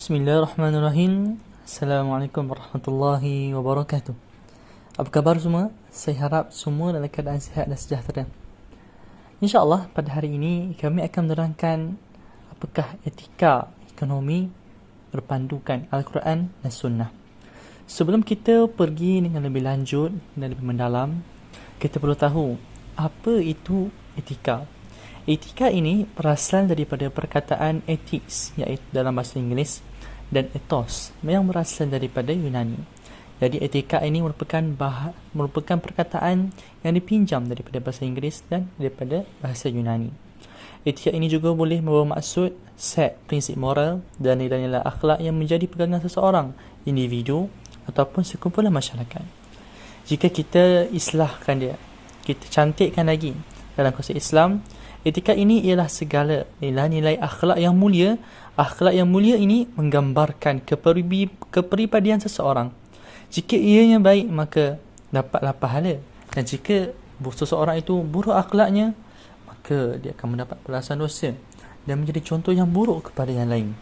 Bismillahirrahmanirrahim. Assalamualaikum warahmatullahi wabarakatuh. Apa khabar semua? Saya harap semua dalam keadaan sihat dan sejahtera. InsyaAllah pada hari ini kami akan menerangkan apakah etika ekonomi berpandukan Al-Quran dan Sunnah. Sebelum kita pergi dengan lebih lanjut dan lebih mendalam, kita perlu tahu apa itu etika. Etika ini berasal daripada perkataan ethics, iaitu dalam bahasa Inggeris, dan ethos yang berasal daripada Yunani. Jadi etika ini merupakan perkataan yang dipinjam daripada bahasa Inggeris dan daripada bahasa Yunani. Etika ini juga boleh membawa maksud set prinsip moral dan nilai-nilai akhlak yang menjadi pegangan seseorang, individu ataupun sekumpulan masyarakat. Jika kita islahkan dia, kita cantikkan lagi dalam konsep Islam, etika ini ialah segala nilai-nilai akhlak yang mulia. Akhlak yang mulia ini menggambarkan kepribadian seseorang. Jika ianya baik, maka dapatlah pahala. Dan jika seseorang itu buruk akhlaknya, maka dia akan mendapat balasan dosa dan menjadi contoh yang buruk kepada yang lain.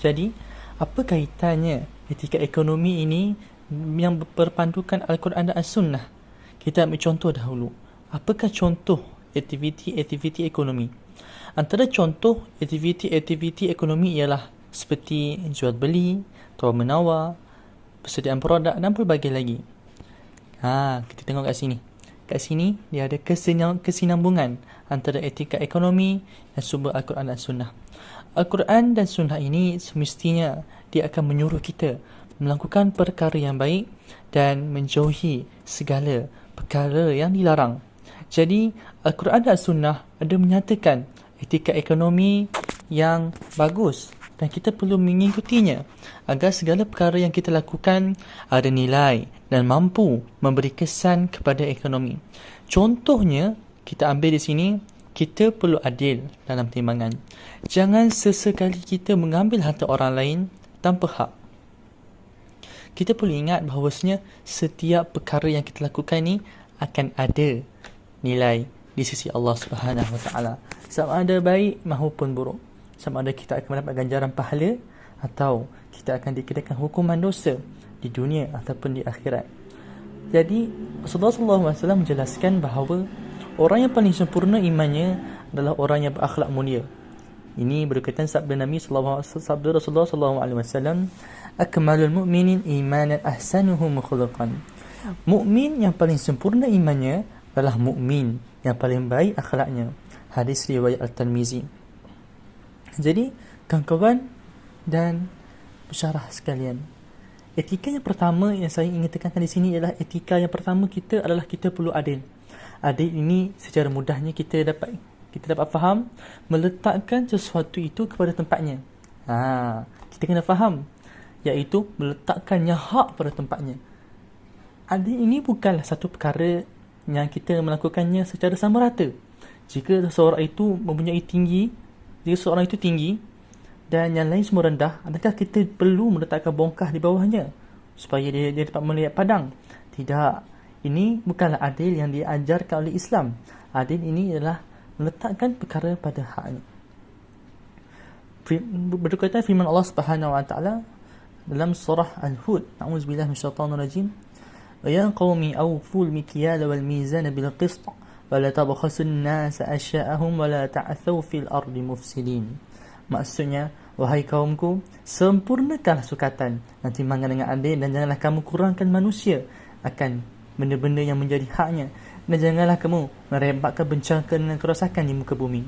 Jadi, apa kaitannya etika ekonomi ini yang berpandukan Al-Quran dan As-Sunnah? Kita ambil contoh dahulu. Apakah contoh aktiviti ekonomi? Antara contoh aktiviti ekonomi ialah seperti jual beli, tawar menawar, persediaan produk dan pelbagai lagi. Kita tengok kat sini. Kat sini dia ada kesinambungan antara etika ekonomi dan sumber Al-Quran dan Sunnah. Al-Quran dan Sunnah ini semestinya dia akan menyuruh kita melakukan perkara yang baik dan menjauhi segala perkara yang dilarang. Jadi Al-Quran dan Sunnah ada menyatakan etika ekonomi yang bagus dan kita perlu mengikutinya agar segala perkara yang kita lakukan ada nilai dan mampu memberi kesan kepada ekonomi. Contohnya, kita ambil di sini, kita perlu adil dalam timbangan. Jangan sesekali kita mengambil harta orang lain tanpa hak. Kita perlu ingat bahawasanya setiap perkara yang kita lakukan ni akan ada nilai di sisi Allah Subhanahu Wa Taala. Sama ada baik maupun buruk. Sama ada kita akan mendapat ganjaran pahala atau kita akan dikenakan hukuman dosa di dunia ataupun di akhirat. Jadi Rasulullah SAW menjelaskan bahawa orang yang paling sempurna imannya adalah orang yang berakhlak mulia. Ini berkaitan sabda Rasulullah SAW, akmalul mu'minin imanan ahsanuhum khuluqan. Mukmin yang paling sempurna imannya adalah mukmin yang paling baik akhlaknya. Hadis riwayat Al-Tirmizi. Jadi, kawan-kawan dan pensyarah sekalian, etika yang pertama yang saya ingin tekankan di sini ialah etika yang pertama kita adalah kita perlu adil. Adil ini secara mudahnya kita dapat faham meletakkan sesuatu itu kepada tempatnya. Kita kena faham, iaitu meletakkannya hak pada tempatnya. Adil ini bukanlah satu perkara yang kita melakukannya secara sama rata. Jika seseorang itu seorang itu tinggi dan yang lain semua rendah, adakah kita perlu meletakkan bongkah di bawahnya supaya dia dapat melihat padang? Tidak. Ini bukanlah adil yang diajarkan oleh Islam. Adil ini adalah meletakkan perkara pada haknya. Berkaitan firman Allah Subhanahu Wa Taala dalam surah Al-Hud, a'udzubillahi minasyaitanir rajim, ya qaumi awful mikyala wal mizana bil qist wa la tabkhasun nas asya'ahum wa la ta'thaw fil ardi mufsidin. Maksudnya, wahai kaumku, sempurnakanlah sukatan dan timbangan dengan adil dan janganlah kamu kurangkan manusia akan benda-benda yang menjadi haknya dan janganlah kamu merebakkan bencana dan kerosakan di muka bumi.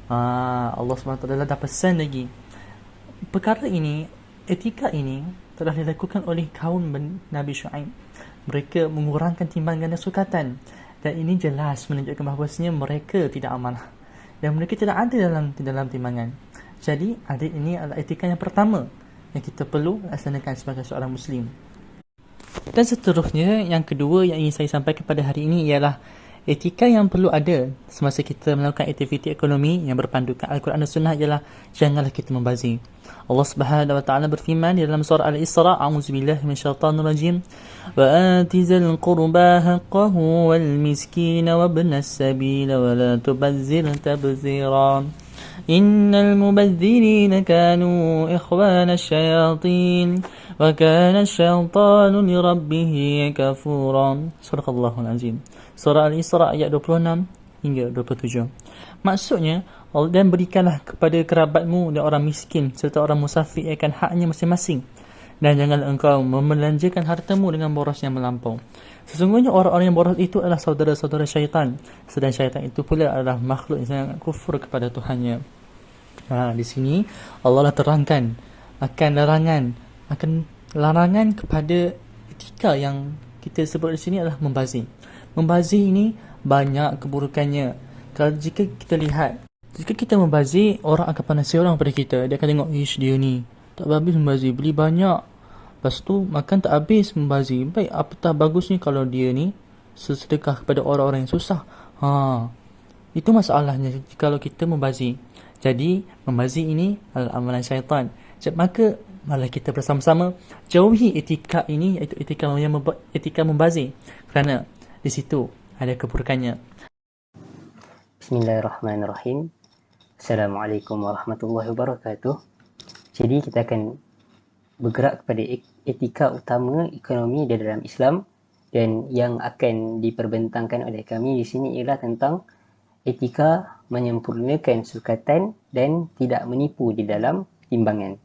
Allah SWT dah pesan lagi. Perkara ini, etika ini telah dilakukan oleh kaum Nabi Shu'aib. Mereka mengurangkan timbangan dan sukatan. Dan ini jelas menunjukkan bahawasanya mereka tidak amanah. Dan mereka tidak ada dalam timbangan. Jadi, adil ini adalah etika yang pertama yang kita perlu laksanakan sebagai seorang Muslim. Dan seterusnya, yang kedua yang ingin saya sampaikan pada hari ini ialah etika yang perlu ada semasa kita melakukan aktiviti ekonomi yang berpandukan Al-Quran dan Sunnah ialah janganlah kita membazir. Allah Subhanahu Wa Taala berfirman di dalam surah Al-Isra, a'udzubillahi minasyaitanir rajim, wa atizal qurba haqqahu wal miskin wa ibnas sabil wa la tubazzir tabzira. إن المبذرين كانوا إخوان الشياطين وكان الشيطان لربه كفورا. Surah Al-Azim. Surah Al-Isra ayat 26 hingga 27. Maksudnya, dan berikanlah kepada kerabatmu dan orang miskin serta orang musafir akan haknya masing-masing. Dan janganlah engkau membelanjakan hartamu dengan boros yang melampau. Sesungguhnya orang-orang yang boros itu adalah saudara-saudara syaitan. Sedang syaitan itu pula adalah makhluk yang sangat kufur kepada Tuhannya. Di sini Allah terangkan akan larangan kepada etika yang kita sebut di sini adalah membazir. Membazir ini banyak keburukannya. Kalau jika kita membazir, orang akan pandang seorang pada kita. Dia akan tengok, ish, dia ni tak habis membazir, beli banyak, lepas tu makan tak habis membazir. Baik, apatah bagusnya kalau dia ni sedekah kepada orang-orang yang susah. Itu masalahnya kalau kita membazir. Jadi membazir ini adalah amalan syaitan. Maka malah kita bersama-sama jauhi etika ini, iaitu etika membazir, kerana di situ ada keburukannya. Bismillahirrahmanirrahim. Assalamualaikum warahmatullahi wabarakatuh. Jadi kita akan bergerak kepada etika utama ekonomi di dalam Islam, dan yang akan diperbentangkan oleh kami di sini ialah tentang etika menyempurnakan sukatan dan tidak menipu di dalam timbangan.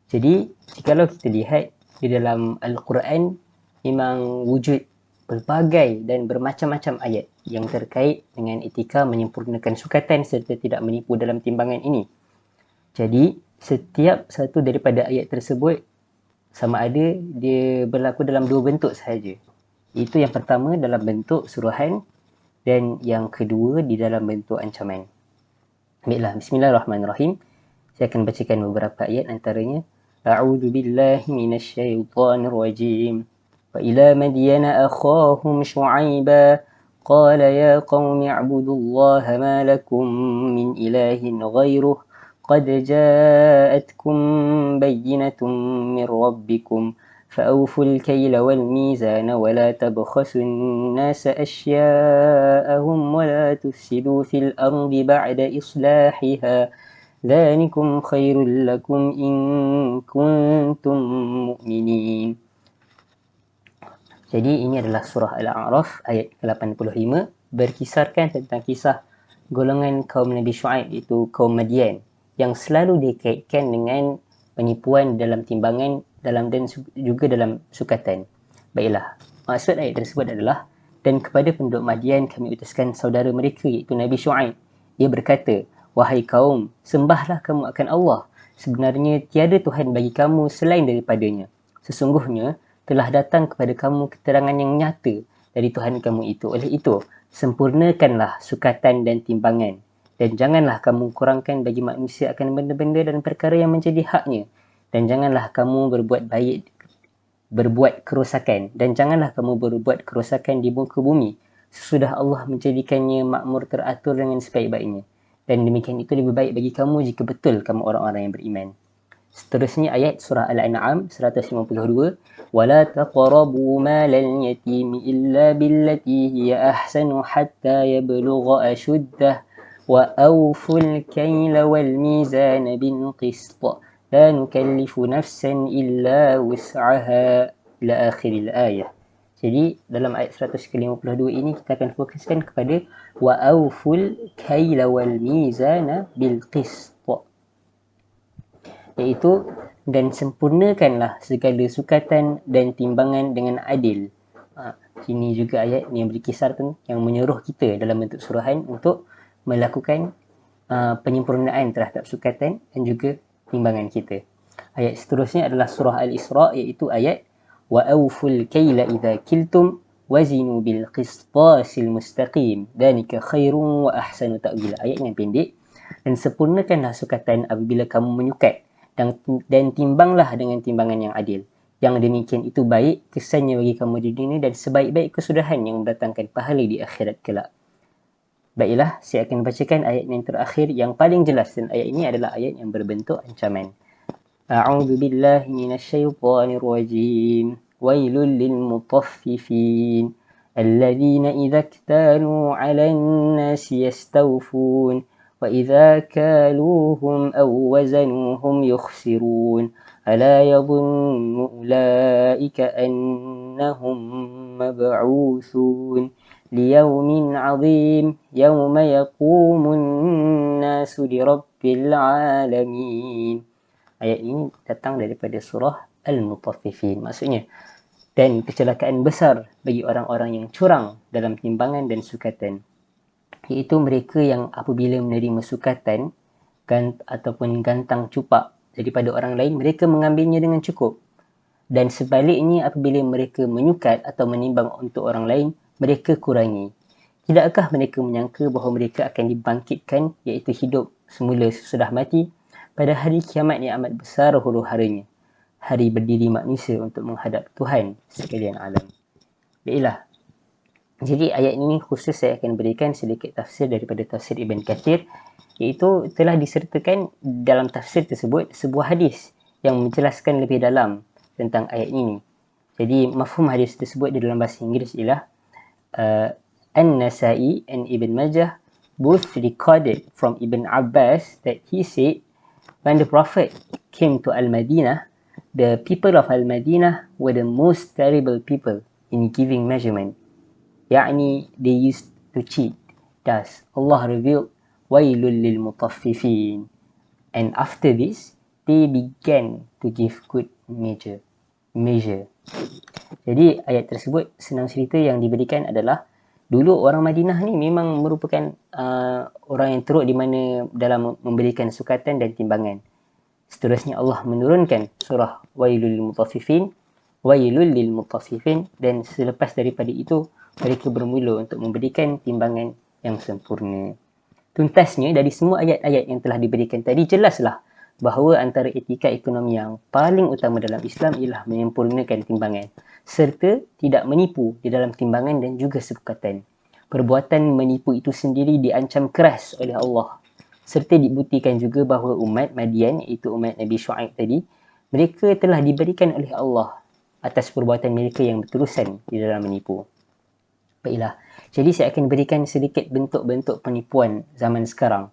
Jadi jikalau kita lihat di dalam Al-Quran, memang wujud pelbagai dan bermacam-macam ayat yang terkait dengan etika menyempurnakan sukatan serta tidak menipu dalam timbangan ini. Jadi setiap satu daripada ayat tersebut sama ada dia berlaku dalam dua bentuk sahaja. Itu yang pertama dalam bentuk suruhan dan yang kedua di dalam bentuk ancaman. Baiklah, bismillahirrahmanirrahim. Saya akan bacakan beberapa ayat antaranya. A'udzu billahi minasyaitonir rajim. Wa ila madyana akhahum syu'aiba qala ya qaumi i'budullaha ma lakum min ilahin ghairuh قد جاءتكم بينة من ربكم فأوفوا الكيل والميزان ولا تبخسوا الناس أشياءهم ولا تفسدوا في الأرض بعد إصلاحها ذلكم خير لكم إن كنتم مؤمنين. Jadi ini adalah surah Al-A'raf ayat ke-85, berkisarkan tentang kisah golongan kaum Nabi Syuaib, iaitu kaum Madian, yang selalu dikaitkan dengan penipuan dalam timbangan dan juga dalam sukatan. Baiklah, maksud ayat tersebut adalah, dan kepada penduduk Madian kami utuskan saudara mereka iaitu Nabi Syuaib. Dia berkata, wahai kaum, sembahlah kamu akan Allah. Sebenarnya tiada Tuhan bagi kamu selain daripadanya. Sesungguhnya telah datang kepada kamu keterangan yang nyata dari Tuhan kamu itu. Oleh itu, sempurnakanlah sukatan dan timbangan. Dan janganlah kamu kurangkan bagi manusia akan benda-benda dan perkara yang menjadi haknya. Dan janganlah kamu berbuat kerosakan. Dan janganlah kamu berbuat kerosakan di muka bumi. Sesudah Allah menjadikannya makmur teratur dengan sebaik-baiknya. Dan demikian itu lebih baik bagi kamu jika betul kamu orang-orang yang beriman. Seterusnya ayat surah Al-An'am 152. وَلَا تَقْرَبُوا مَالَ الْيَتِيمِ إِلَّا بِالَّتِي هِيَ أَحْسَنُ حَتَّى يَبْلُغَ أَشُدَّهُ وَأَوْفُوا الْكَيْلَ وَالْمِيزَانَ بِالْقِسْطِ لَا نُكَلِّفُ نَفْسًا إِلَّا وُسْعَهَا إلى آخر الآية. Jadi dalam ayat 152 ini kita akan fokuskan kepada وَأَوْفُوا الْكَيْلَ وَالْمِيزَانَ بِالْقِسْطِ, iaitu dan sempurnakanlah segala sukatan dan timbangan dengan adil. Sini juga ayat yang berkisar yang menyuruh kita dalam bentuk suruhan untuk melakukan penyempurnaan terhadap sukatan dan juga timbangan kita. Ayat seterusnya adalah surah Al-Isra, iaitu ayat وَأَوْفُوا الْكَيْلَ إِذَا كِلْتُمْ وَزِنُوا بِالْقِسْطَاسِ الْمُسْتَقِيمِ ذَلِكَ خَيْرٌ وَأَحْسَنُ تَأْوِيلًا. Ayat yang pendek. Dan sempurnakanlah sukatan apabila kamu menyukat, dan timbanglah dengan timbangan yang adil. Yang demikian itu baik kesannya bagi kamu di dunia dan sebaik-baik kesudahan yang mendatangkan pahala di akhirat kelak. Baiklah, saya akan bacakan ayat yang terakhir yang paling jelas, dan ayat ini adalah ayat yang berbentuk ancaman. A'udzu billahi minasyaitonir rajim. Wailul lil mutaffifin alladzina idza iktalu 'alan nasi yastawfun وإذا كالوهم أو وزنوهم يخسرون ألا يظن أولئك أنهم مبعوثون ليوم عظيم يوم يقوم الناس لرب العالمين. Ayat ini datang daripada surah Al-Mutaffifin. Maksudnya, dan kecelakaan besar bagi orang-orang yang curang dalam timbangan dan sukatan, iaitu mereka yang apabila menerima sukatan ataupun gantang cupak daripada orang lain, mereka mengambilnya dengan cukup. Dan sebaliknya, apabila mereka menyukat atau menimbang untuk orang lain, mereka kurangi. Tidakkah mereka menyangka bahawa mereka akan dibangkitkan, iaitu hidup semula sesudah mati, pada hari kiamat yang amat besar huru-haranya, hari berdiri manusia untuk menghadap Tuhan sekalian alam. Baiklah. Jadi ayat ini khusus saya akan berikan sedikit tafsir daripada tafsir Ibn Kathir, iaitu telah disertakan dalam tafsir tersebut sebuah hadis yang menjelaskan lebih dalam tentang ayat ini. Jadi mafhum hadis tersebut di dalam bahasa Inggeris ialah An-Nasa'i and Ibn Majah both recorded from Ibn Abbas that he said, when the Prophet came to Al-Madinah, the people of Al-Madinah were the most terrible people in giving measurement. Yani they used to cheat. Thus, Allah revealed, وَيْلٌ لِلْمُطَفِّفِينَ. And after this, they began to give good measure. Jadi, ayat tersebut senang cerita yang diberikan adalah, dulu orang Madinah ni memang merupakan orang yang teruk di mana dalam memberikan sukatan dan timbangan. Seterusnya Allah menurunkan surah Wailul Mutaffifin, Wailul lil Mutaffifin, dan selepas daripada itu mereka bermula untuk memberikan timbangan yang sempurna. Tuntasnya dari semua ayat-ayat yang telah diberikan tadi, jelaslah bahawa antara etika ekonomi yang paling utama dalam Islam ialah menyempurnakan timbangan serta tidak menipu di dalam timbangan dan juga sukatan. Perbuatan menipu itu sendiri diancam keras oleh Allah. Serta dibuktikan juga bahawa umat Madian, iaitu umat Nabi Shu'aib tadi, mereka telah diberikan oleh Allah atas perbuatan mereka yang berterusan di dalam menipu. Baiklah, jadi saya akan berikan sedikit bentuk-bentuk penipuan zaman sekarang.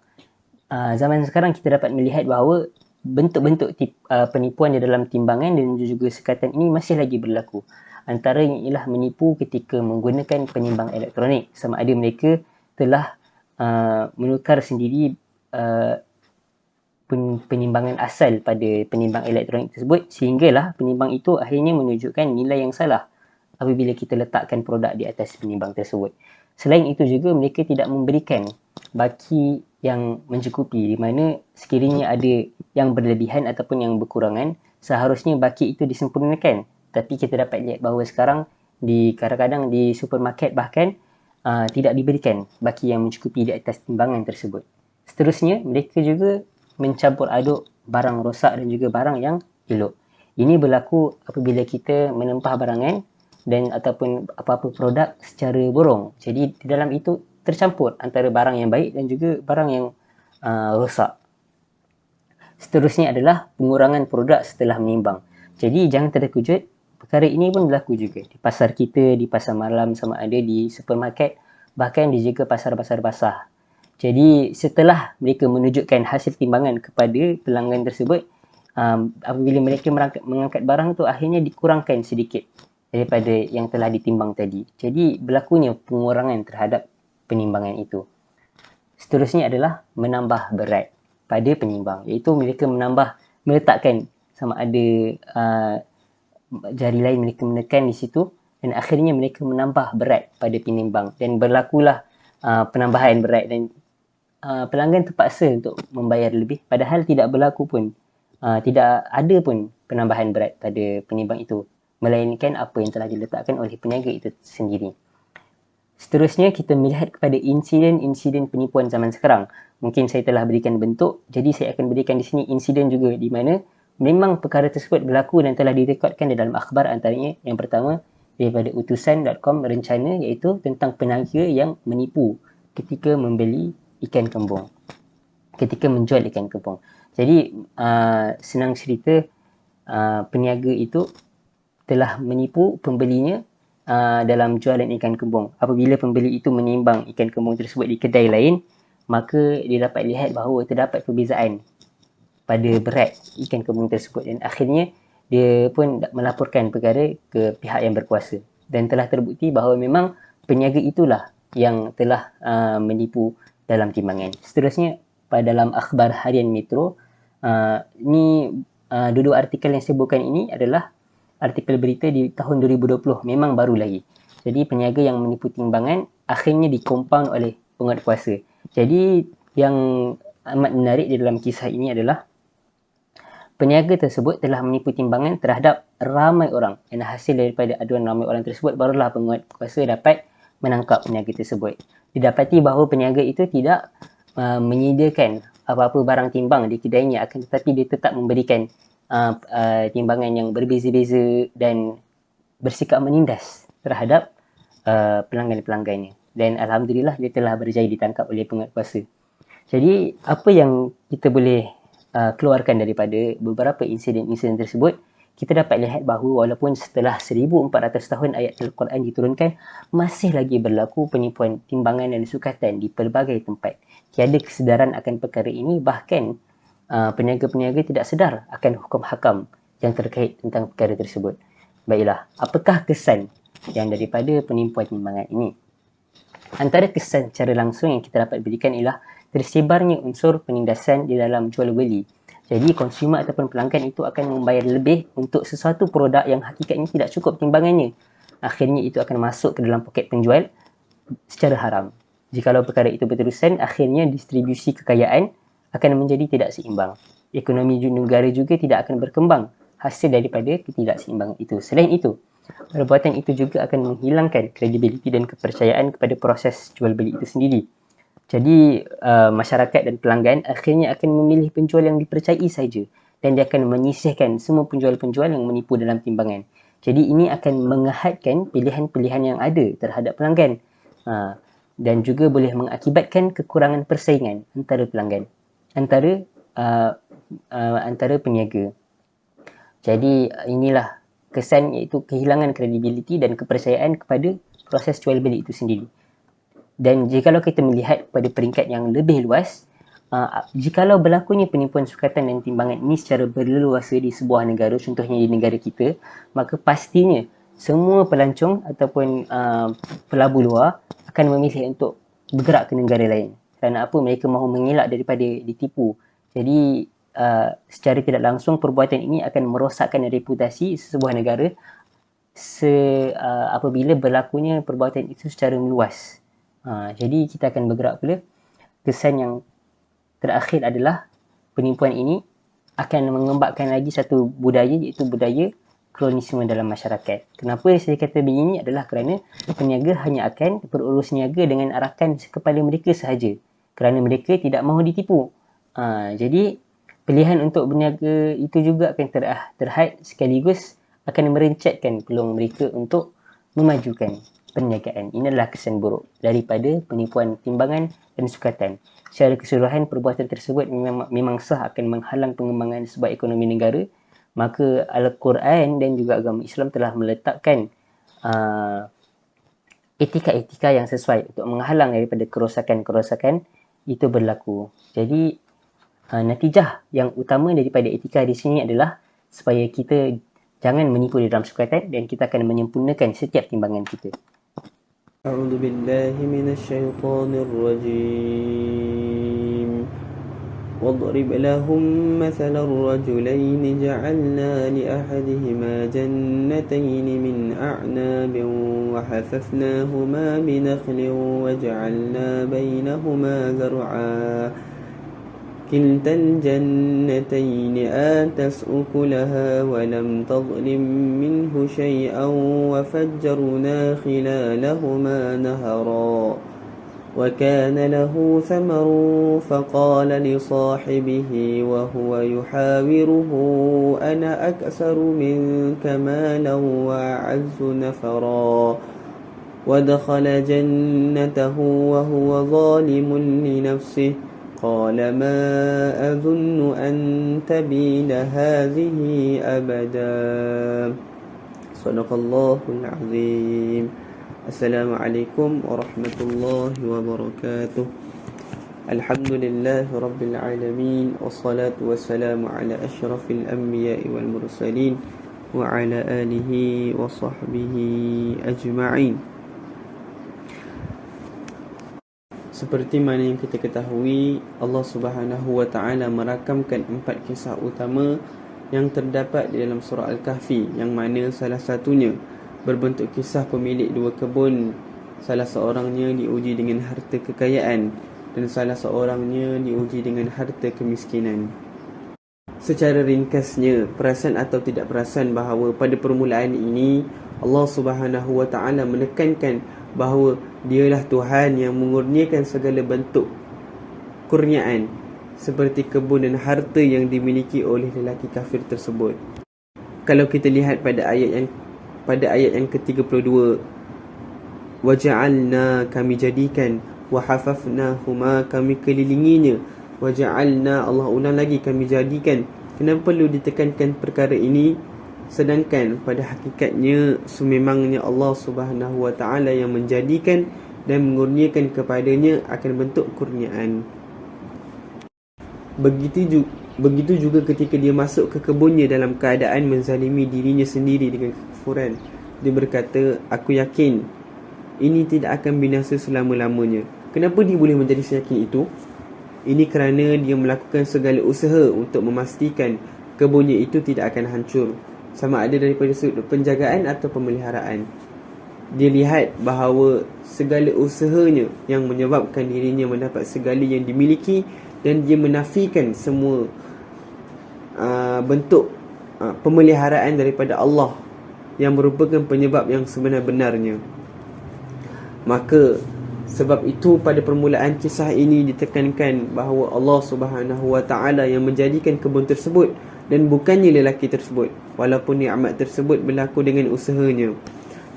Zaman sekarang kita dapat melihat bahawa bentuk-bentuk penipuan di dalam timbangan dan juga sekatan ini masih lagi berlaku. Antaranya ialah menipu ketika menggunakan penimbang elektronik, sama ada mereka telah menukar sendiri penimbangan asal pada penimbang elektronik tersebut, sehinggalah penimbang itu akhirnya menunjukkan nilai yang salah apabila kita letakkan produk di atas penimbang tersebut. Selain itu juga mereka tidak memberikan baki yang mencukupi, di mana sekiranya ada yang berlebihan ataupun yang berkurangan, seharusnya baki itu disempurnakan. Tapi kita dapat lihat bahawa sekarang kadang-kadang di supermarket bahkan tidak diberikan baki yang mencukupi di atas timbangan tersebut. Seterusnya, mereka juga mencampur aduk barang rosak dan juga barang yang elok. Ini berlaku apabila kita menempah barangan dan ataupun apa-apa produk secara borong. Jadi di dalam itu tercampur antara barang yang baik dan juga barang yang rosak. Seterusnya adalah pengurangan produk setelah menimbang. Jadi jangan terkejut, perkara ini pun berlaku juga di pasar kita, di pasar malam, sama ada di supermarket, bahkan di juga pasar-pasar basah. Jadi setelah mereka menunjukkan hasil timbangan kepada pelanggan tersebut, apabila mereka mengangkat barang tu, akhirnya dikurangkan sedikit daripada yang telah ditimbang tadi. Jadi berlakunya pengurangan terhadap penimbangan itu. Seterusnya adalah menambah berat pada penimbang, iaitu mereka meletakkan sama ada jari lain mereka menekan di situ dan akhirnya mereka menambah berat pada penimbang dan berlakulah penambahan berat dan pelanggan terpaksa untuk membayar lebih, padahal tidak berlaku pun, tidak ada pun penambahan berat pada penimbang itu, melainkan apa yang telah diletakkan oleh peniaga itu sendiri. Seterusnya kita melihat kepada insiden-insiden penipuan zaman sekarang. Mungkin saya telah berikan bentuk, jadi saya akan berikan di sini insiden juga di mana memang perkara tersebut berlaku dan telah direkodkan di dalam akhbar. Antaranya yang pertama daripada utusan.com rencana, iaitu tentang peniaga yang menipu ketika membeli ikan kembung, ketika menjual ikan kembung. Jadi senang cerita, peniaga itu telah menipu pembelinya dalam jualan ikan kembung. Apabila pembeli itu menimbang ikan kembung tersebut di kedai lain, maka dia dapat lihat bahawa terdapat perbezaan pada berat ikan kembung tersebut, dan akhirnya dia pun melaporkan perkara ke pihak yang berkuasa, dan telah terbukti bahawa memang peniaga itulah yang telah menipu dalam timbangan. Seterusnya, pada dalam akhbar harian Metro, dua artikel yang saya sebutkan ini adalah artikel berita di tahun 2020, memang baru lagi. Jadi peniaga yang menipu timbangan akhirnya dikompaun oleh penguatkuasa. Jadi yang amat menarik di dalam kisah ini adalah peniaga tersebut telah menipu timbangan terhadap ramai orang, dan hasil daripada aduan ramai orang tersebut barulah penguatkuasa dapat menangkap peniaga tersebut. Didapati bahawa peniaga itu tidak menyediakan apa-apa barang timbang di kedainya, akan tetapi dia tetap memberikan timbangan yang berbeza-beza dan bersikap menindas terhadap pelanggan-pelanggannya. Dan alhamdulillah dia telah berjaya ditangkap oleh penguatkuasa. Jadi apa yang kita boleh keluarkan daripada beberapa insiden-insiden tersebut, kita dapat lihat bahawa walaupun setelah 1400 tahun ayat Al-Quran diturunkan, masih lagi berlaku penipuan timbangan dan sukatan di pelbagai tempat. Tiada kesedaran akan perkara ini, bahkan peniaga-peniaga tidak sedar akan hukum hakam yang terkait tentang perkara tersebut. Baiklah, apakah kesan yang daripada penipuan timbangan ini? Antara kesan secara langsung yang kita dapat berikan ialah tersebarnya unsur penindasan di dalam jual beli. Jadi konsumer ataupun pelanggan itu akan membayar lebih untuk sesuatu produk yang hakikatnya tidak cukup timbangannya. Akhirnya itu akan masuk ke dalam poket penjual secara haram. Jikalau perkara itu berterusan, akhirnya distribusi kekayaan akan menjadi tidak seimbang. Ekonomi negara juga tidak akan berkembang hasil daripada ketidakseimbangan itu. Selain itu, perbuatan itu juga akan menghilangkan kredibiliti dan kepercayaan kepada proses jual beli itu sendiri. Jadi masyarakat dan pelanggan akhirnya akan memilih penjual yang dipercayai saja, dan dia akan menyisihkan semua penjual-penjual yang menipu dalam timbangan. Jadi ini akan mengahadkan pilihan-pilihan yang ada terhadap pelanggan, dan juga boleh mengakibatkan kekurangan persaingan antara pelanggan, antara peniaga. Jadi inilah kesan, iaitu kehilangan kredibiliti dan kepercayaan kepada proses jual beli itu sendiri. Dan jikalau kita melihat pada peringkat yang lebih luas, jikalau berlakunya penipuan sukatan dan timbangan ini secara berleluasa di sebuah negara, contohnya di negara kita, maka pastinya semua pelancong ataupun pelabur luar akan memilih untuk bergerak ke negara lain. Kerana apa? Mereka mahu mengelak daripada ditipu. Jadi secara tidak langsung perbuatan ini akan merosakkan reputasi sebuah negara apabila berlakunya perbuatan itu secara meluas. Jadi kita akan bergerak pula. Kesan yang terakhir adalah penipuan ini akan mengembangkan lagi satu budaya, iaitu budaya kronisme dalam masyarakat. Kenapa saya kata begini adalah kerana peniaga hanya akan berurus niaga dengan arahkan kepala mereka sahaja, kerana mereka tidak mahu ditipu. Jadi pilihan untuk berniaga itu juga akan terhad, sekaligus akan merencatkan peluang mereka untuk memajukan perniagaan. Ini adalah kesan buruk daripada penipuan timbangan dan sukatan. Secara keseluruhan, perbuatan tersebut memang sah akan menghalang pengembangan sebuah ekonomi negara. Maka Al-Quran dan juga agama Islam telah meletakkan etika-etika yang sesuai untuk menghalang daripada kerosakan-kerosakan itu berlaku. Jadi natijah yang utama daripada etika di sini adalah supaya kita jangan menipu di dalam sukatan, dan kita akan menyempurnakan setiap timbangan kita. أعوذ بالله من الشيطان الرجيم واضرب لهم مثل الرجلين جعلنا لأحدهما جنتين من أعناب وحففناهما بنخل وجعلنا بينهما زرعا كلتا الجنتين آتت أكلها ولم تظلم منه شيئا وفجرنا خلالهما نهرا وكان له ثمر فقال لصاحبه وهو يحاوره أنا أكثر منك مالا وأعز نفرا ودخل جنته وهو ظالم لنفسه قال ما أظن أن تبيد هذه أبدا صدق الله العظيم. Assalamualaikum warahmatullahi wabarakatuh. Alhamdulillahi Rabbil Alamin. Wassalatu wassalamu ala ashrafil anbiya'i wal mursalin wa ala alihi wa sahbihi ajma'in. Seperti mana yang kita ketahui, Allah Subhanahu wa ta'ala merakamkan 4 kisah utama yang terdapat di dalam surah Al-Kahfi, yang mana salah satunya berbentuk kisah pemilik 2 kebun. Salah seorangnya diuji dengan harta kekayaan dan salah seorangnya diuji dengan harta kemiskinan. Secara ringkasnya, perasan atau tidak perasan bahawa pada permulaan ini Allah Subhanahu wa ta'ala menekankan bahawa dialah Tuhan yang mengurniakan segala bentuk kurniaan seperti kebun dan harta yang dimiliki oleh lelaki kafir tersebut. Kalau kita lihat pada ayat yang ke-32, waja'alna, kami jadikan, wahafafnahuma, kami kelilinginya, waja'alna, Allah ulang lagi, kami jadikan. Kenapa perlu ditekankan perkara ini? Sedangkan pada hakikatnya sememangnya Allah Subhanahu wa ta'ala yang menjadikan dan mengurniakan kepadanya akan bentuk kurniaan. Begitu juga ketika dia masuk ke kebunnya dalam keadaan menzalimi dirinya sendiri dengan kekufuran. Dia berkata, aku yakin ini tidak akan binasa selama-lamanya. Kenapa dia boleh menjadi seyakin itu? Ini kerana dia melakukan segala usaha untuk memastikan kebunnya itu tidak akan hancur, sama ada daripada sudut penjagaan atau pemeliharaan. Dia lihat bahawa segala usahanya yang menyebabkan dirinya mendapat segala yang dimiliki, dan dia menafikan semua bentuk pemeliharaan daripada Allah yang merupakan penyebab yang sebenar-benarnya. Maka sebab itu pada permulaan kisah ini ditekankan bahawa Allah Subhanahu wa ta'ala yang menjadikan kebun tersebut dan bukannya lelaki tersebut, walaupun nikmat tersebut berlaku dengan usahanya.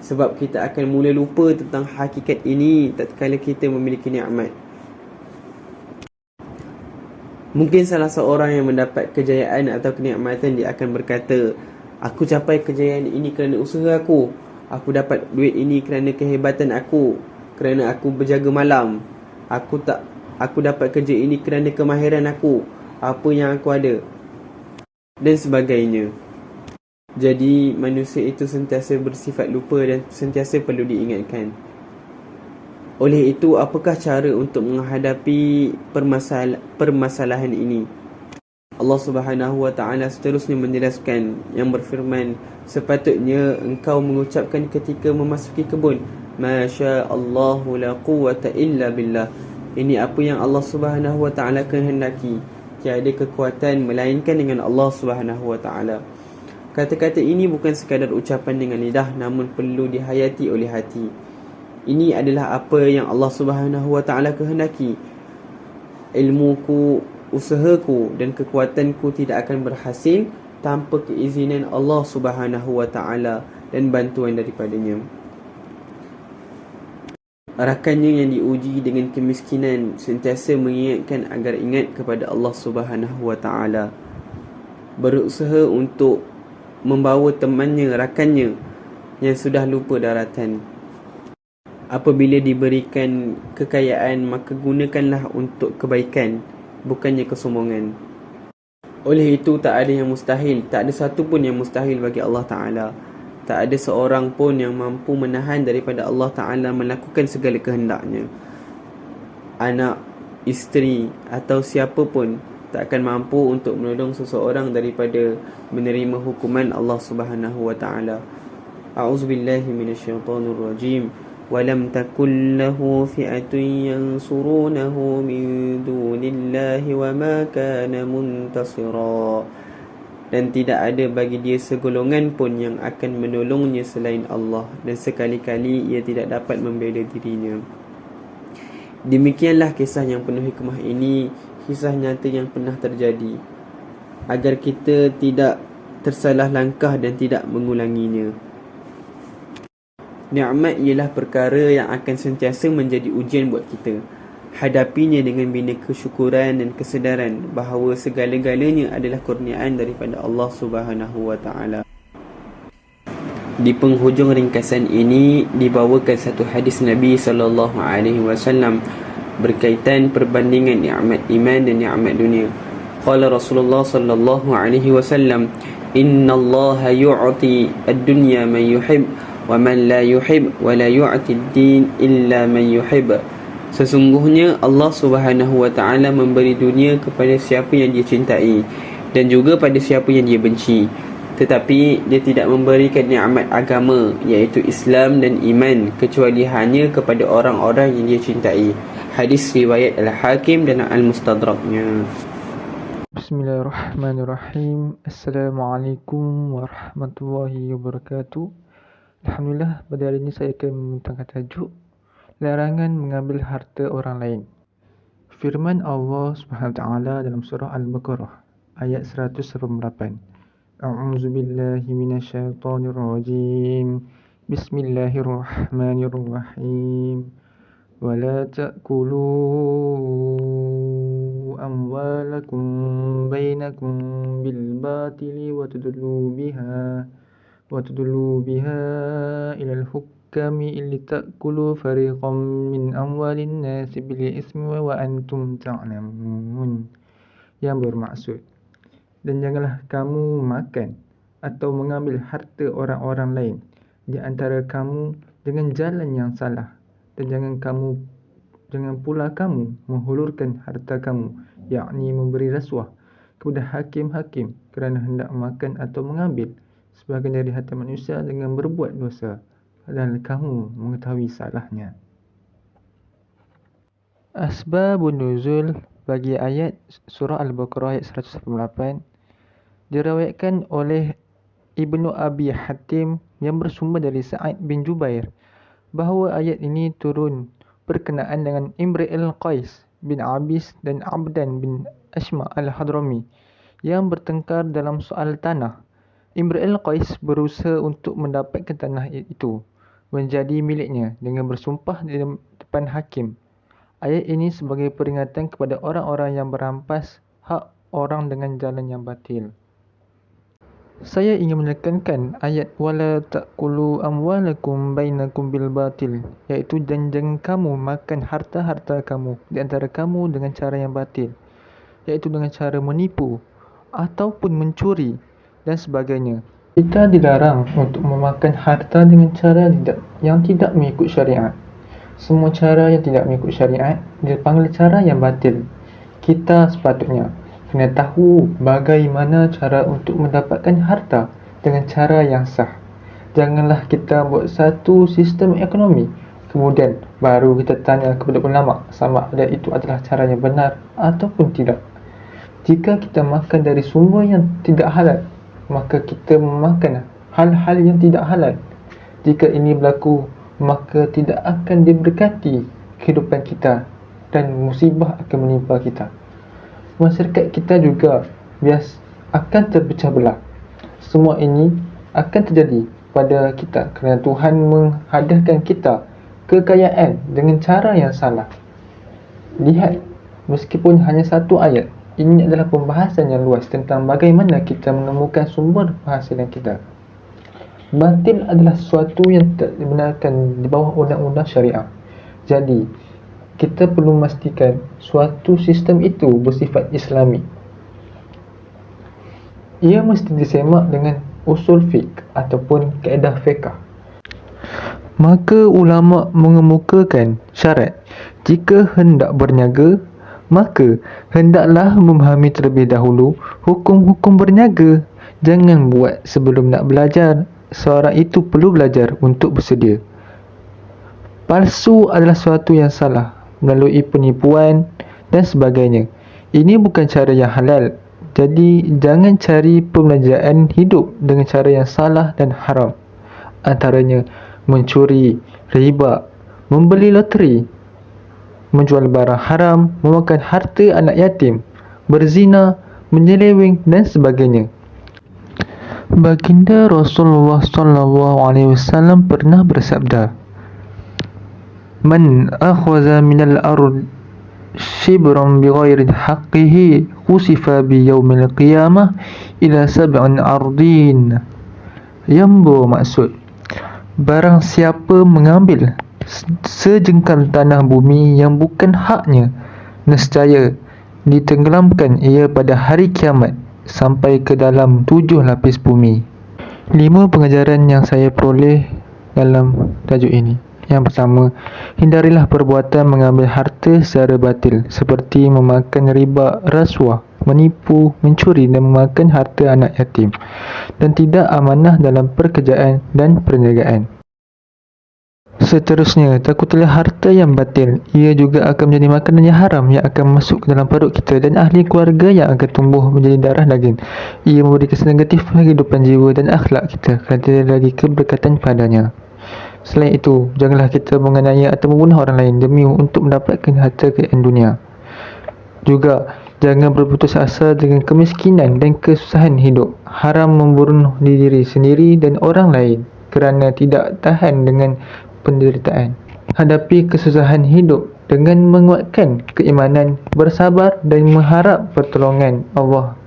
Sebab kita akan mula lupa tentang hakikat ini tatkala kita memiliki nikmat. Mungkin salah seorang yang mendapat kejayaan atau kenikmatan, dia akan berkata, aku capai kejayaan ini kerana usaha aku. Aku dapat duit ini kerana kehebatan aku, kerana aku berjaga malam. Aku dapat kerja ini kerana kemahiran aku, apa yang aku ada, dan sebagainya. Jadi manusia itu sentiasa bersifat lupa dan sentiasa perlu diingatkan. Oleh itu, apakah cara untuk menghadapi permasalahan ini? Allah Subhanahu wa ta'ala seterusnya menjelaskan yang berfirman, sepatutnya engkau mengucapkan ketika memasuki kebun, Masya Allahu la quwwata illa billah. Ini apa yang Allah Subhanahu wa ta'ala kehendaki. Tiada kekuatan melainkan dengan Allah Subhanahu wa ta'ala. Kata-kata ini bukan sekadar ucapan dengan lidah, namun perlu dihayati oleh hati. Ini adalah apa yang Allah Subhanahu wa ta'ala kehendaki. Ilmuku, usahaku dan kekuatanku tidak akan berhasil tanpa keizinan Allah Subhanahu wa ta'ala dan bantuan daripadanya. Rakannya yang diuji dengan kemiskinan sentiasa mengingatkan agar ingat kepada Allah Subhanahu wa ta'ala. Berusaha untuk membawa temannya, rakannya yang sudah lupa daratan. Apabila diberikan kekayaan, maka gunakanlah untuk kebaikan, bukannya kesombongan. Oleh itu, tak ada yang mustahil, tak ada satu pun yang mustahil bagi Allah Ta'ala. Tak ada seorang pun yang mampu menahan daripada Allah Ta'ala melakukan segala kehendaknya. Anak, isteri atau siapa pun tak akan mampu untuk menolong seseorang daripada menerima hukuman Allah Subhanahu wa Ta'ala. A'udzubillahi minasyaitonirrajim. وَلَمْ تَكُنْ لَهُ فِئَةٌ يَنْصُرُونَهُ مِنْ دُونِ اللَّهِ وَمَا كَانَ مُنْتَصِرًا. Dan tidak ada bagi dia segolongan pun yang akan menolongnya selain Allah, dan sekali-kali ia tidak dapat membela dirinya. Demikianlah kisah yang penuh hikmah ini, kisah nyata yang pernah terjadi, agar kita tidak tersalah langkah dan tidak mengulanginya. Nikmat ialah perkara yang akan sentiasa menjadi ujian buat kita. Hadapinya dengan bina kesyukuran dan kesedaran bahawa segala-galanya adalah kurniaan daripada Allah Subhanahu wa ta'ala. Di penghujung ringkasan ini dibawakan satu hadis Nabi SAW berkaitan perbandingan nikmat iman dan nikmat dunia. Qala Rasulullah sallallahu alaihi wasallam, "Inna Allah yu'ti ad-dunya man yuhib wa man la yuhib wa la yu'ti ad-din illa man yuhib." Sesungguhnya Allah Subhanahu wa taala memberi dunia kepada siapa yang dia cintai dan juga pada siapa yang dia benci. Tetapi dia tidak memberikan nikmat agama iaitu Islam dan iman kecuali hanya kepada orang-orang yang dia cintai. Hadis riwayat Al-Hakim dan Al-Mustadraknya. Bismillahirrahmanirrahim. Assalamualaikum warahmatullahi wabarakatuh. Alhamdulillah, pada hari ini saya akan membentangkan tajuk larangan mengambil harta orang lain. Firman Allah Subhanahu Wa Taala dalam surah Al-Baqarah ayat 188. A'udzu billahi minasyaitonir rajim. Bismillahirrahmanirrahim. Wa la ta'kulu amwalakum bainakum bil batili wa tudlu biha ila al-hukami illi ta'kulu fariqam min amwalin nasi bil ismi wa antum ta'lamun. Yang bermaksud, dan janganlah kamu makan atau mengambil harta orang-orang lain di antara kamu dengan jalan yang salah, dan jangan pula kamu menghulurkan harta kamu, yakni memberi rasuah kepada hakim-hakim kerana hendak makan atau mengambil sebahagian dari harta manusia dengan berbuat dosa, padahal kamu mengetahui salahnya. Asbabun nuzul bagi ayat surah Al-Baqarah ayat 188 diriwayatkan oleh Ibnu Abi Hatim yang bersumber dari Sa'id bin Jubair bahawa ayat ini turun berkenaan dengan Imri'il Qais bin Abis dan Abdan bin Ashma al-Hadrami yang bertengkar dalam soal tanah. Imri'il Qais berusaha untuk mendapatkan tanah itu menjadi miliknya dengan bersumpah di depan hakim. Ayat ini sebagai peringatan kepada orang-orang yang berampas hak orang dengan jalan yang batil. Saya ingin menekankan ayat wala ta'kulu amwalakum bainakum bil batil, iaitu dan jangan kamu makan harta-harta kamu di antara kamu dengan cara yang batil, iaitu dengan cara menipu ataupun mencuri dan sebagainya. Kita dilarang untuk memakan harta dengan cara yang tidak mengikut syariat. Semua cara yang tidak mengikut syariat dipanggil cara yang batil. Kita sepatutnya kena tahu bagaimana cara untuk mendapatkan harta dengan cara yang sah. Janganlah kita buat satu sistem ekonomi, kemudian baru kita tanya kepada ulama sama ada itu adalah cara yang benar ataupun tidak. Jika kita makan dari sumber yang tidak halal, maka kita memakan hal-hal yang tidak halal. Jika ini berlaku, maka tidak akan diberkati kehidupan kita dan musibah akan menimpa kita. Masyarakat kita juga akan terpecah belah. Semua ini akan terjadi pada kita kerana Tuhan menghadiahkan kita kekayaan dengan cara yang salah. Lihat, meskipun hanya satu ayat, ini adalah pembahasan yang luas tentang bagaimana kita menemukan sumber penghasilan kita. Batil adalah sesuatu yang tak dibenarkan di bawah undang-undang syariah. Jadi, kita perlu memastikan suatu sistem itu bersifat Islami. Ia mesti disemak dengan usul fiqh ataupun kaedah fiqh. Maka ulama mengemukakan syarat jika hendak berniaga, maka hendaklah memahami terlebih dahulu hukum-hukum berniaga. Jangan buat sebelum nak belajar. Seorang itu perlu belajar untuk bersedia. Palsu adalah sesuatu yang salah melalui penipuan dan sebagainya. Ini bukan cara yang halal. Jadi jangan cari pembelanjaan hidup dengan cara yang salah dan haram. Antaranya mencuri, riba, membeli loteri, menjual barang haram, memakan harta anak yatim, berzina, menyeleweng dan sebagainya. Baginda Rasulullah SAW pernah bersabda, "Man akhadha minal ard shibran bighairi haqqihi khusifa bi yaumil qiyamah ila sab'in ardin." Yang bermaksud, barang siapa mengambil sejengkal tanah bumi yang bukan haknya, nescaya ditenggelamkan ia pada hari kiamat sampai ke dalam 7 lapis bumi. 5 pengajaran yang saya peroleh dalam tajuk ini. Yang pertama, hindarilah perbuatan mengambil harta secara batil seperti memakan riba, rasuah, menipu, mencuri dan memakan harta anak yatim, dan tidak amanah dalam pekerjaan dan perniagaan. Seterusnya, takutlah harta yang batil. Ia juga akan menjadi makanan yang haram yang akan masuk ke dalam perut kita dan ahli keluarga yang akan tumbuh menjadi darah daging. Ia memberi kesan negatif kehidupan jiwa dan akhlak kita kerana tidak ada lagi keberkatan padanya. Selain itu, janganlah kita menganiaya atau membunuh orang lain demi untuk mendapatkan harta kekayaan dunia. Juga, jangan berputus asa dengan kemiskinan dan kesusahan hidup. Haram membunuh diri sendiri dan orang lain kerana tidak tahan dengan penderitaan. Hadapi kesusahan hidup dengan menguatkan keimanan, bersabar dan mengharap pertolongan Allah.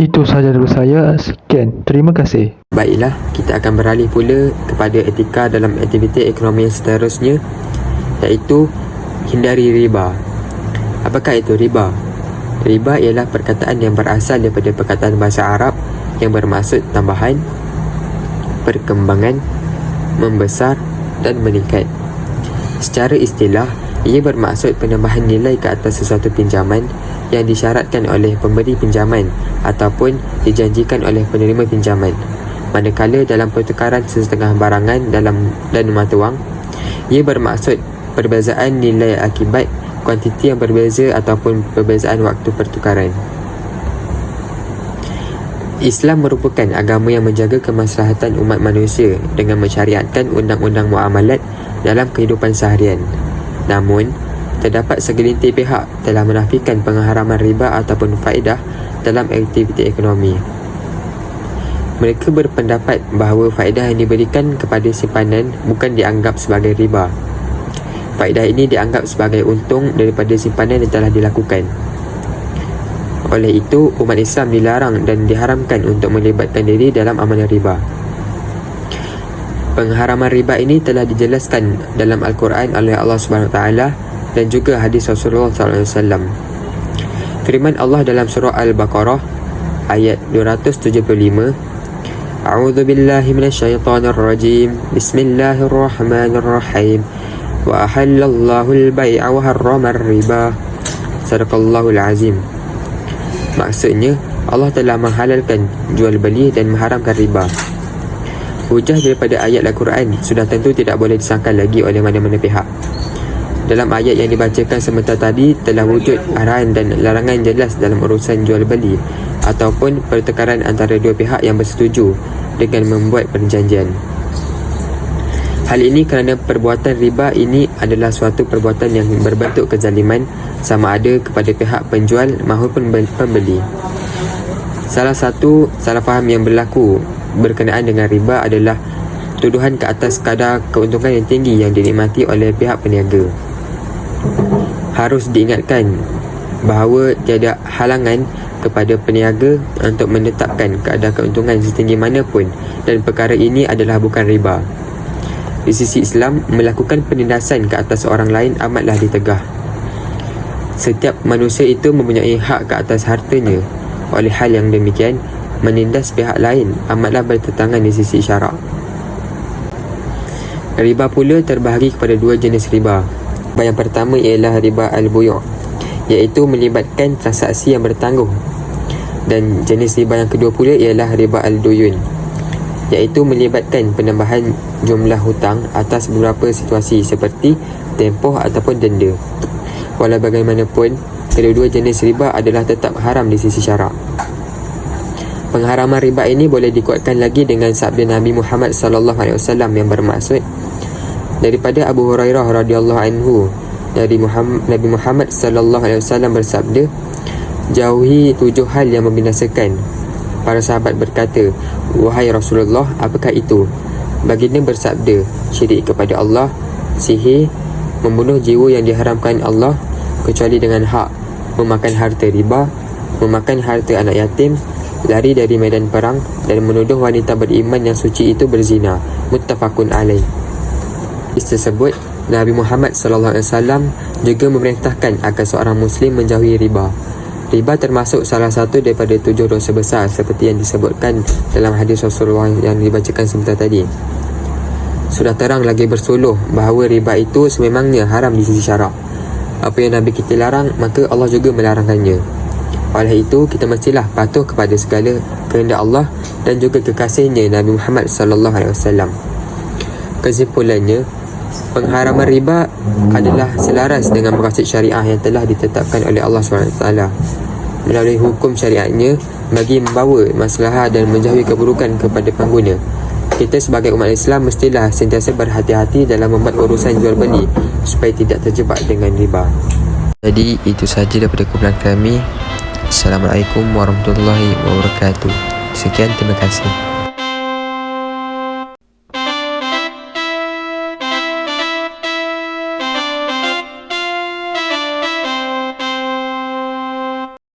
Itu sahaja dari saya. Sekian. Terima kasih. Baiklah, kita akan beralih pula kepada etika dalam aktiviti ekonomi yang seterusnya, iaitu hindari riba. Apakah itu riba? Riba ialah perkataan yang berasal daripada perkataan bahasa Arab yang bermaksud tambahan, perkembangan, membesar dan meningkat. Secara istilah, ia bermaksud penambahan nilai ke atas sesuatu pinjaman yang disyaratkan oleh pemberi pinjaman ataupun dijanjikan oleh penerima pinjaman. Manakala dalam pertukaran sesetengah barangan dan mata wang, ia bermaksud perbezaan nilai akibat kuantiti yang berbeza ataupun perbezaan waktu pertukaran. Islam merupakan agama yang menjaga kemaslahatan umat manusia dengan mensyariatkan undang-undang muamalat dalam kehidupan seharian. Namun, terdapat segelintir pihak telah menafikan pengharaman riba ataupun faedah dalam aktiviti ekonomi. Mereka berpendapat bahawa faedah yang diberikan kepada simpanan bukan dianggap sebagai riba. Faedah ini dianggap sebagai untung daripada simpanan yang telah dilakukan. Oleh itu, umat Islam dilarang dan diharamkan untuk melibatkan diri dalam amalan riba. Pengharaman riba ini telah dijelaskan dalam Al-Quran oleh Allah SWT dan juga hadis Rasulullah SAW. Firman Allah dalam surah Al-Baqarah ayat 275, A'udzu billahi minasyaitonir rajim. Bismillahirrahmanirrahim. Wa ahallallahu al-bai'a wa harrama ar-riba. Sadaqallahul azim. Maksudnya, Allah telah menghalalkan jual beli dan mengharamkan riba. Hujah daripada ayat Al-Quran sudah tentu tidak boleh disangkal lagi oleh mana-mana pihak. Dalam ayat yang dibacakan sebentar tadi telah wujud arahan dan larangan jelas dalam urusan jual beli ataupun pertukaran antara dua pihak yang bersetuju dengan membuat perjanjian. Hal ini kerana perbuatan riba ini adalah suatu perbuatan yang berbentuk kezaliman sama ada kepada pihak penjual maupun pembeli. Salah satu salah faham yang berlaku berkenaan dengan riba adalah tuduhan ke atas kadar keuntungan yang tinggi yang dinikmati oleh pihak peniaga. Harus diingatkan bahawa tiada halangan kepada peniaga untuk menetapkan kadar keuntungan setinggi mana pun dan perkara ini adalah bukan riba. Di sisi Islam, melakukan penindasan ke atas orang lain amatlah ditegah. Setiap manusia itu mempunyai hak ke atas hartanya. Oleh hal yang demikian, menindas pihak lain amatlah bertentangan di sisi syarak. Riba pula terbahagi kepada dua jenis riba. Yang pertama ialah riba al-buyu', iaitu melibatkan transaksi yang bertanggung. Dan jenis riba yang kedua pula ialah riba al-duyun, iaitu melibatkan penambahan jumlah hutang atas beberapa situasi seperti tempoh ataupun denda. Walau bagaimanapun, kedua-dua jenis riba adalah tetap haram di sisi syarak. Pengharaman riba ini boleh dikuatkan lagi dengan sabda Nabi Muhammad SAW yang bermaksud daripada Abu Hurairah radhiyallahu anhu dari Nabi Muhammad SAW bersabda, jauhi 7 hal yang membinasakan. Para sahabat berkata, wahai Rasulullah, apakah itu? Baginda bersabda, syirik kepada Allah, sihir, membunuh jiwa yang diharamkan Allah kecuali dengan hak, memakan harta riba, memakan harta anak yatim, lari dari medan perang dan menuduh wanita beriman yang suci itu berzina. Muttafaqun alaih. Hadis tersebut Nabi Muhammad SAW juga memerintahkan agar seorang Muslim menjauhi riba. Riba termasuk salah satu daripada 7 dosa besar seperti yang disebutkan dalam hadis Rasulullah yang dibacakan sebentar tadi. Sudah terang lagi bersuluh bahawa riba itu sememangnya haram di sisi syarak. Apa yang Nabi kita larang, maka Allah juga melarangkannya. Oleh itu, kita mestilah patuh kepada segala kehendak Allah dan juga kekasihnya Nabi Muhammad SAW. Kesimpulannya, pengharaman riba adalah selaras dengan maqasid syariah yang telah ditetapkan oleh Allah SWT. Melalui hukum syariatnya bagi membawa maslahah dan menjauhi keburukan kepada pengguna. Kita sebagai umat Islam mestilah sentiasa berhati-hati dalam membuat urusan jual beli supaya tidak terjebak dengan riba. Jadi itu sahaja daripada kumpulan kami. Assalamualaikum warahmatullahi wabarakatuh. Sekian, terima kasih.